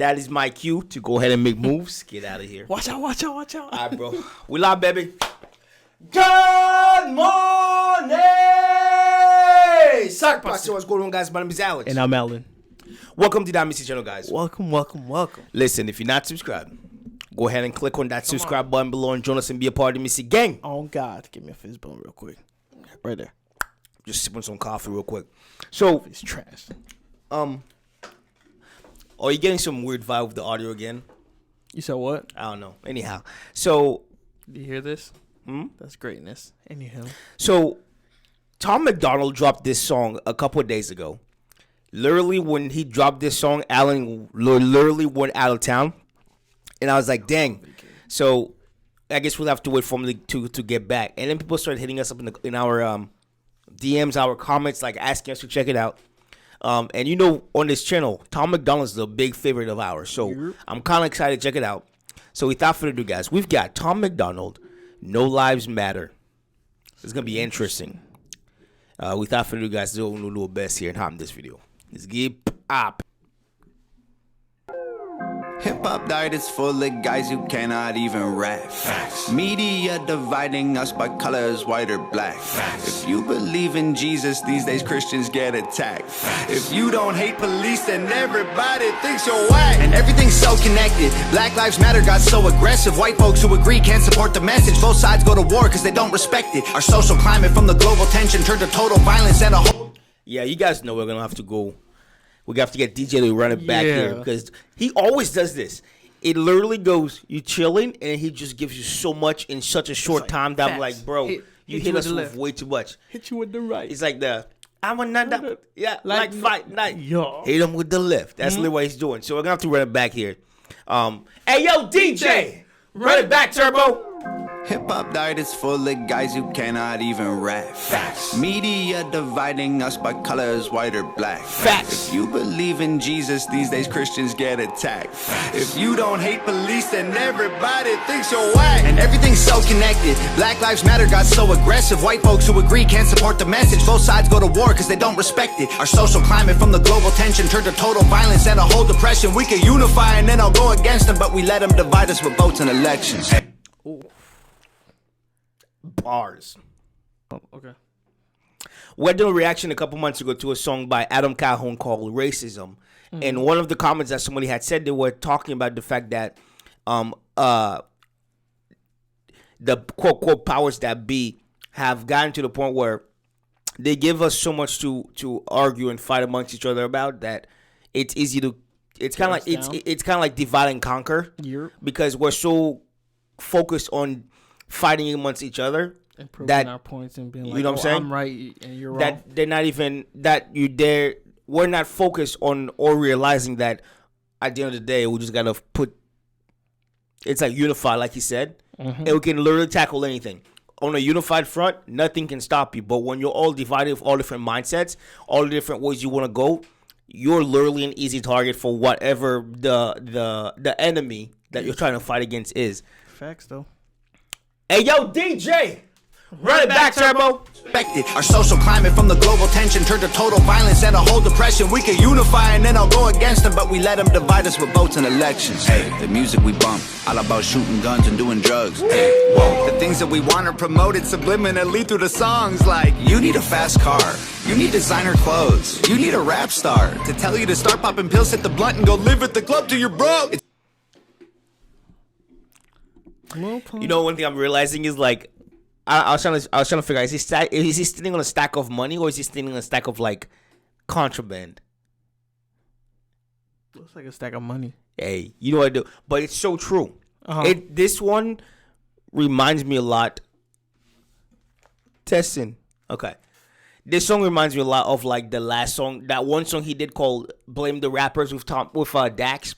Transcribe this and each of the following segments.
that is my cue to go ahead and make moves. Get out of here. Watch out. All right, bro. We live, baby. Good morning! Soccer Posse. What's going on, guys? My name is Alex. And I'm Alan. Welcome to the AAMICY channel, guys. Welcome. Listen, if you're not subscribed, go ahead and click on that subscribe button below and join us and be a part of the AAMICY gang. Oh, God. Give me a fist bump real quick. Right there. Just sipping some coffee real quick. So, it's trash. Are you getting some weird vibe with the audio again? You said what? I don't know. Anyhow, so do you hear this? That's greatness. Anyhow, so Tom MacDonald dropped this song a couple of days ago. Literally, when he dropped this song, Alan literally went out of town, and I was like, "Dang!" So I guess we'll have to wait for him to get back. And then people started hitting us up in our DMs, our comments, like asking us to check it out. And you know, on this channel, Tom MacDonald is a big favorite of ours. So I'm kind of excited to check it out. So without further ado, guys, we've got Tom MacDonald, No Lives Matter. It's going to be interesting. Without further ado, guys, let's do a little best here and hop in this video. Let's get up. Hip-hop diet is full of guys who cannot even rap. Facts. Media dividing us by colors, white or black. Facts. If you believe in Jesus, these days Christians get attacked. Facts. If you don't hate police, then everybody thinks you're whack. And everything's so connected. Black Lives Matter got so aggressive. White folks who agree can't support the message. Both sides go to war because they don't respect it. Our social climate from the global tension turned to total violence and a whole... Yeah, you guys know we're going to have to go. We have to get DJ to run it back here because he always does this. It literally goes, you chilling, and he just gives you so much in such a short time that I'm like, bro, you hit us with way too much. Hit you with the right. It's like I'm a nut. Yeah, like fight night. Yo. Hit him with the left. That's literally what he's doing. So we're going to have to run it back here. Hey, yo, DJ, run it back, Turbo. Hip-hop diet is full of guys who cannot even rap. Facts. Media dividing us by colors, white or black. Facts. If you believe in Jesus, these days Christians get attacked. Facts. If you don't hate police, then everybody thinks you're whack. And everything's so connected. Black Lives Matter got so aggressive. White folks who agree can't support the message. Both sides go to war because they don't respect it. Our social climate from the global tension turned to total violence and a whole depression. We could unify and then I'll go against them, but we let them divide us with votes and elections. Ooh. Bars. Oh, okay. We had a reaction a couple months ago to a song by Adam Calhoun called Racism. And one of the comments that somebody had said, they were talking about the fact that the quote powers that be have gotten to the point where they give us so much to argue and fight amongst each other about that it's easy to it's kind of like it's kind of like divide and conquer because we're so focused on fighting amongst each other and proving our points and being like, you know what I'm saying? I'm right and you're wrong. That they're not even we're not focused on or realizing that at the end of the day we just gotta it's like unify, like he said, and we can literally tackle anything. On a unified front, nothing can stop you. But when you're all divided with all different mindsets, all the different ways you want to go, you're literally an easy target for whatever the enemy that you're trying to fight against is. Facts though. Hey, yo, DJ, run it back, Turbo. Our social climate from the global tension turned to total violence and a whole depression. We could unify and then I'll go against them, but we let them divide us with votes and elections. Hey, the music we bump, all about shooting guns and doing drugs. Hey, whoa, the things that we want are promoted subliminally through the songs like, you need a fast car, you need designer clothes, you need a rap star to tell you to start popping pills, hit the blunt and go live at the club till you're broke. You know, one thing I'm realizing is like, I was trying to figure out, is he standing on a stack of money or is he standing on a stack of like contraband? Looks like a stack of money. Hey, you know what I do, but it's so true. This one reminds me a lot. Testing. Okay. This song reminds me a lot of like the last song, that one song he did called "Blame the Rappers" with Dax.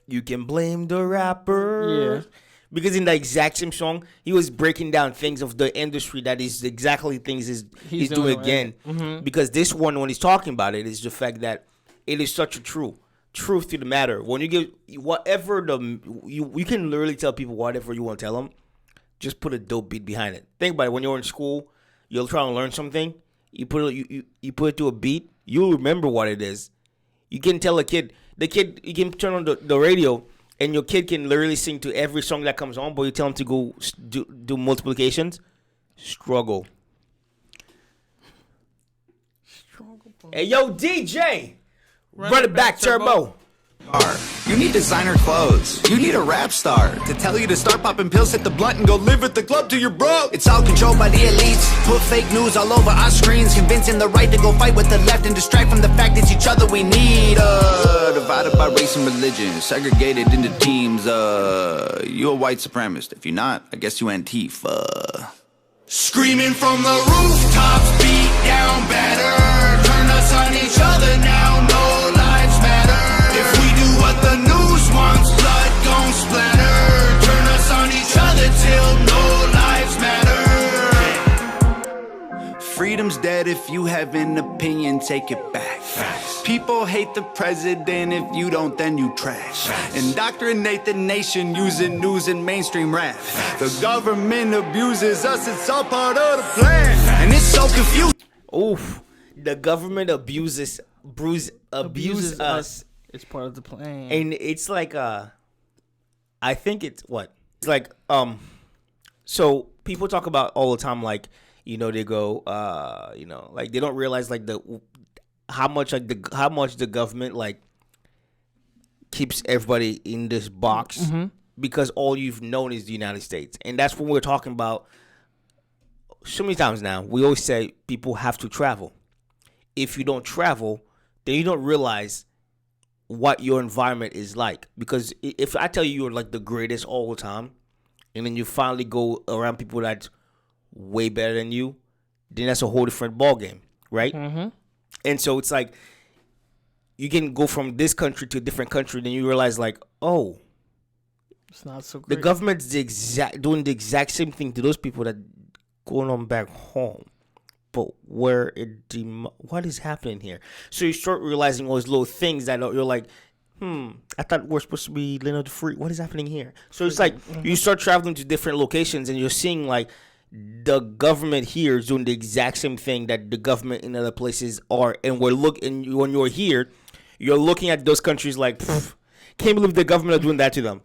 You can blame the rapper. Yeah. Because in the exact same song, he was breaking down things of the industry that is exactly things he's doing again. Right. Because this one, when he's talking about it, is the fact that it is such a truth to the matter. When you give whatever you can literally tell people whatever you want to tell them, just put a dope beat behind it. Think about it. When you're in school, you're trying to learn something. You put it to a beat. You'll remember what it is. You can tell a kid, The kid, you can turn on the radio, and your kid can literally sing to every song that comes on, but you tell him to go do multiplications. Struggle. Hey, yo, DJ! Run it back, Turbo. You need designer clothes. You need a rap star to tell you to start popping pills, hit the blunt, and go live at the club till you're broke. It's all controlled by the elites. Put fake news all over our screens, convincing the right to go fight with the left and distract from the fact it's each other we need. Divided by race and religion, segregated into teams. You a white supremacist. If you're not, I guess you Antifa. Screaming from the rooftops, beat down better. Turn us on each other now, no lives matter. If we do what the news wants, blood gon' splatter. Turn us on each other till no lives matter. Freedom's dead. If you have an opinion, take it back. Facts. People hate the president. If you don't, then you trash. Facts. Indoctrinate the nation using news and mainstream rap. Facts. The government abuses us. It's all part of the plan. Facts. And it's so confusing. Oof. The government abuses us. It's part of the plan. And it's like I think it's what? It's like so people talk about all the time, like, you know, they go like they don't realize like how much the government like keeps everybody in this box, because all you've known is the United States. And that's what we're talking about so many times now. We always say people have to travel. If you don't travel, then you don't realize what your environment is like. Because if I tell you you're like the greatest all the time, and then you finally go around people that's way better than you, then that's a whole different ball game, right? Mm-hmm. And so it's like you can go from this country to a different country, then you realize like, oh, it's not so great. The government's doing the exact same thing to those people that going on back home. But what is happening here? So you start realizing all these little things that you're like, I thought we're supposed to be land of the free. What is happening here? So it's like you start traveling to different locations and you're seeing like the government here is doing the exact same thing that the government in other places are. And when you're here, you're looking at those countries like, can't believe the government are doing that to them.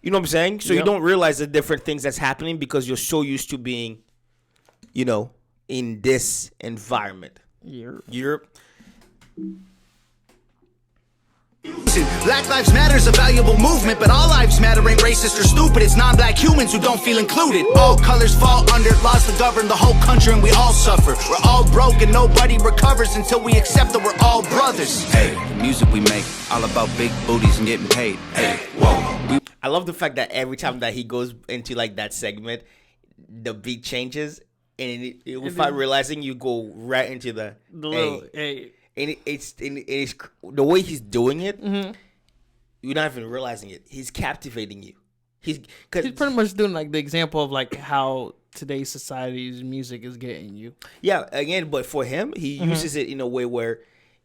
You know what I'm saying? So you don't realize the different things that's happening because you're so used to being, you know, in this environment. Europe. Black Lives Matter is a valuable movement, but all lives matter ain't racist or stupid. It's non-black humans who don't feel included. All colors fall under laws that govern the whole country, and we all suffer. We're all broke and nobody recovers until we accept that we're all brothers. Hey, the music we make, all about big booties and getting paid. Hey, whoa. I love the fact that every time that he goes into like that segment, the beat changes. And without realizing, you go right into the little, hey. And it's the way he's doing it. Mm-hmm. You're not even realizing it. He's captivating you. He's pretty much doing like the example of like how today's society's music is getting you. Yeah, again, but for him, he uses it in a way where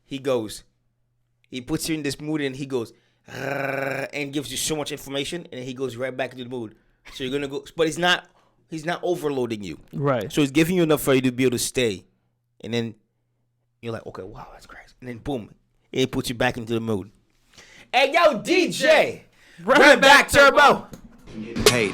he puts you in this mood, and he goes and gives you so much information, and then he goes right back into the mood. So you're gonna go, but he's not overloading you. Right. So he's giving you enough for you to be able to stay. And then you're like, okay, wow, that's crazy. And then boom, it puts you back into the mood. Hey, yo, DJ! Run back, Turbo! Hey,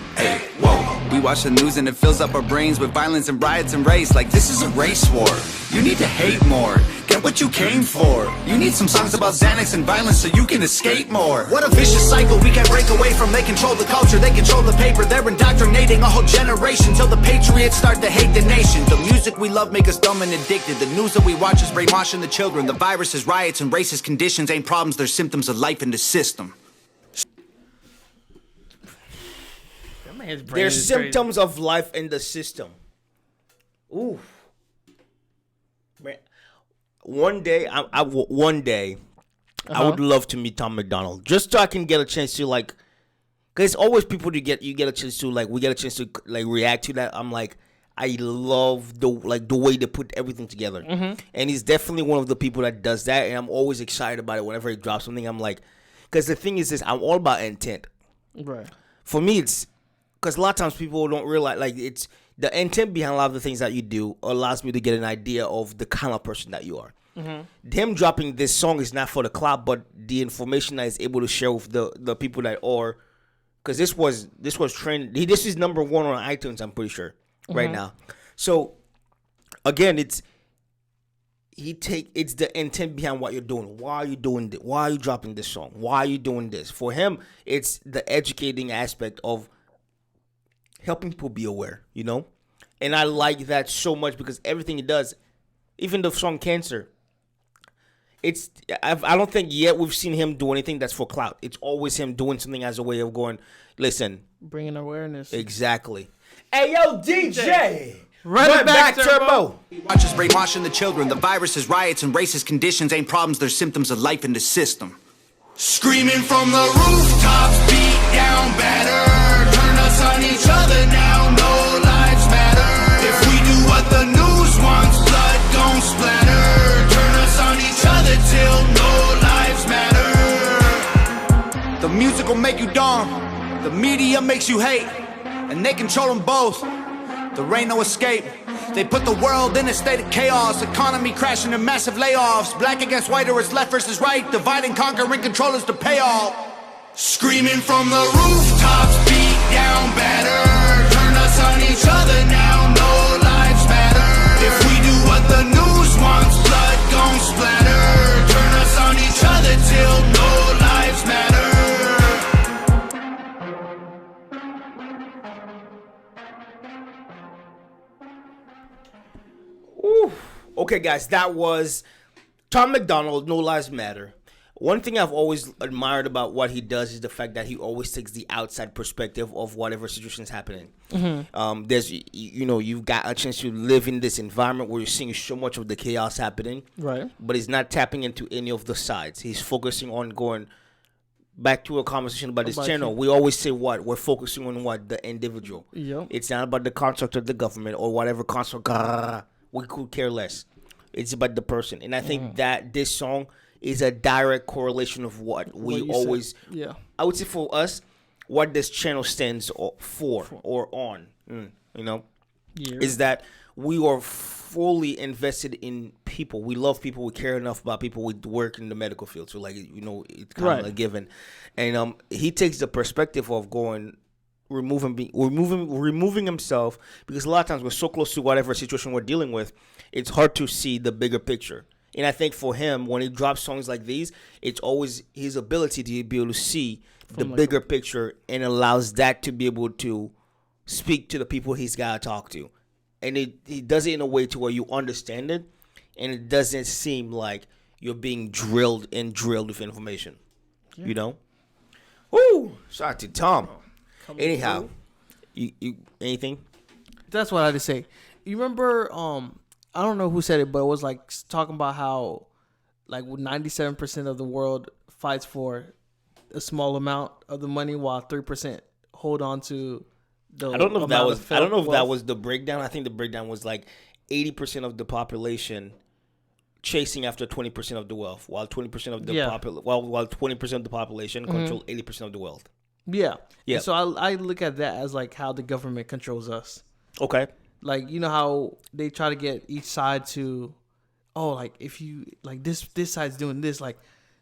whoa. We watch the news and it fills up our brains with violence and riots and race. Like this is a race war. You need to hate more. Get what you came for. You need some songs about Xanax and violence so you can escape more. What a vicious cycle we can't break away from. They control the culture, they control the paper. They're indoctrinating a whole generation till the patriots start to hate the nation. The music we love make us dumb and addicted. The news that we watch is brainwashing the children. The viruses, riots, and racist conditions ain't problems. They're symptoms of life in the system. They're symptoms of life in the system. Ooh. Man. One day, I would love to meet Tom MacDonald, just so I can get a chance to like, because always people you get a chance to like, we get a chance to like react to that. I'm like, I love the way they put everything together, and he's definitely one of the people that does that, and I'm always excited about it whenever he drops something. I'm like, because the thing is this, I'm all about intent. Right. For me, it's because a lot of times people don't realize like it's the intent behind a lot of the things that you do allows me to get an idea of the kind of person that you are. Him dropping this song is not for the clout, but the information that is able to share with the people that are, because this was trend. This is number 1 on iTunes. I'm pretty sure right now. So again, it's the intent behind what you're doing. Why are you doing this? Why are you dropping this song? Why are you doing this? For him, it's the educating aspect of helping people be aware, And I like that so much because everything he does, even the song Cancer, I don't think yet we've seen him do anything that's for clout. It's always him doing something as a way of going, listen. Bringing awareness. Exactly. Hey, yo, DJ. Run it back, Turbo. Watch us brainwashing the children. The viruses, riots, and racist conditions ain't problems. They're symptoms of life in the system. Screaming from the rooftops, beat down better. Turn us on each other now, no lives matter. If we do what the news wants, blood gon' splatter. Turn us on each other till no lives matter. The music will make you dumb. The media makes you hate. And they control them both. There ain't no escape. They put the world in a state of chaos. Economy crashing and massive layoffs. Black against white or it's left versus right. Divide and conquer and control is the payoff. Screaming from the rooftops, beat down better. Turn us on each other now, no lives matter. If we do what the news wants, blood gon' splatter. Turn us on each other till no lives matter. Okay, guys, that was Tom MacDonald, No Lives Matter. One thing I've always admired about what he does is the fact that he always takes the outside perspective of whatever situation is happening. There's, you've got a chance to live in this environment where you're seeing so much of the chaos happening. Right. But he's not tapping into any of the sides. He's focusing on going back to a conversation about this channel. We always say what? We're focusing on what? The individual. Yep. It's not about the construct of the government or whatever construct. We could care less. It's about the person. And I think that this song is a direct correlation of what we always... Yeah. I would say for us, what this channel stands for or on, is that we are fully invested in people. We love people. We care enough about people. We work in the medical field. So, it's kind of a given. And he takes the perspective of going... removing himself, because a lot of times we're so close to whatever situation we're dealing with, it's hard to see the bigger picture. And I think for him, when he drops songs like these, it's always his ability to be able to see the bigger picture and allows that to be able to speak to the people he's got to talk to. And he does it in a way to where you understand it, and it doesn't seem like you're being drilled with information. Yeah. Woo! Shout out to Tom. Anyhow, you anything? That's what I had to say. You remember? I don't know who said it, but it was like talking about how, 97% of the world fights for a small amount of the money, while 3% hold on to the. I don't know if that was. I don't know if that was the breakdown. I think the breakdown was 80% of the population chasing after 20% of the wealth, while 20% of the while 20% of the population control 80% of the wealth. Yeah. And so I look at that as how the government controls us. Okay. How they try to get each side to, if you this side's doing this,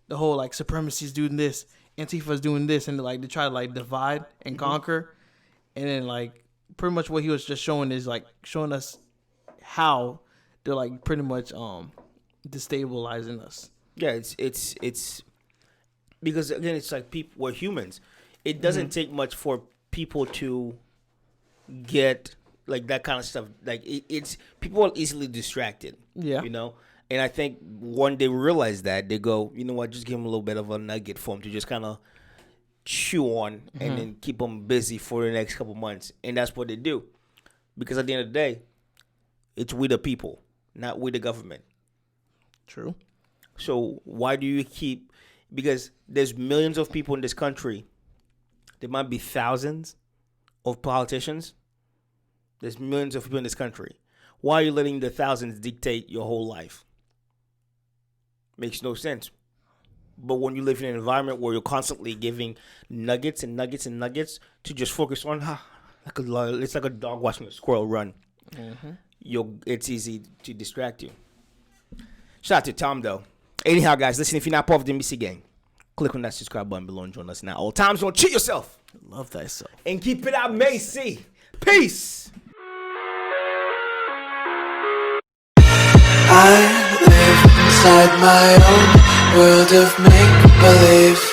the whole supremacy's doing this, Antifa's doing this, and they try to divide and conquer, and then pretty much what he was just showing is showing us how they're pretty much destabilizing us. Yeah, it's because again it's people, we're humans. It doesn't take much for people to get that kind of stuff. It's people are easily distracted. Yeah. And I think when they realize that, they go, you know what, just give them a little bit of a nugget for them to just kind of chew on and then keep them busy for the next couple months. And that's what they do. Because at the end of the day, it's we the people, not we the government. True. So why do you keep... Because there's millions of people in this country. There might be thousands of politicians. There's millions of people in this country. Why are you letting the thousands dictate your whole life? Makes no sense. But when you live in an environment where you're constantly giving nuggets and nuggets and nuggets to just focus on, it's like a dog watching a squirrel run. It's easy to distract you. Shout out to Tom, though. Anyhow, guys, listen, if you're not part of the MBC gang, click on that subscribe button below and join us now. All times, don't cheat yourself. Love thyself. And keep it Amicy. Peace. I live inside my own world of make-believe.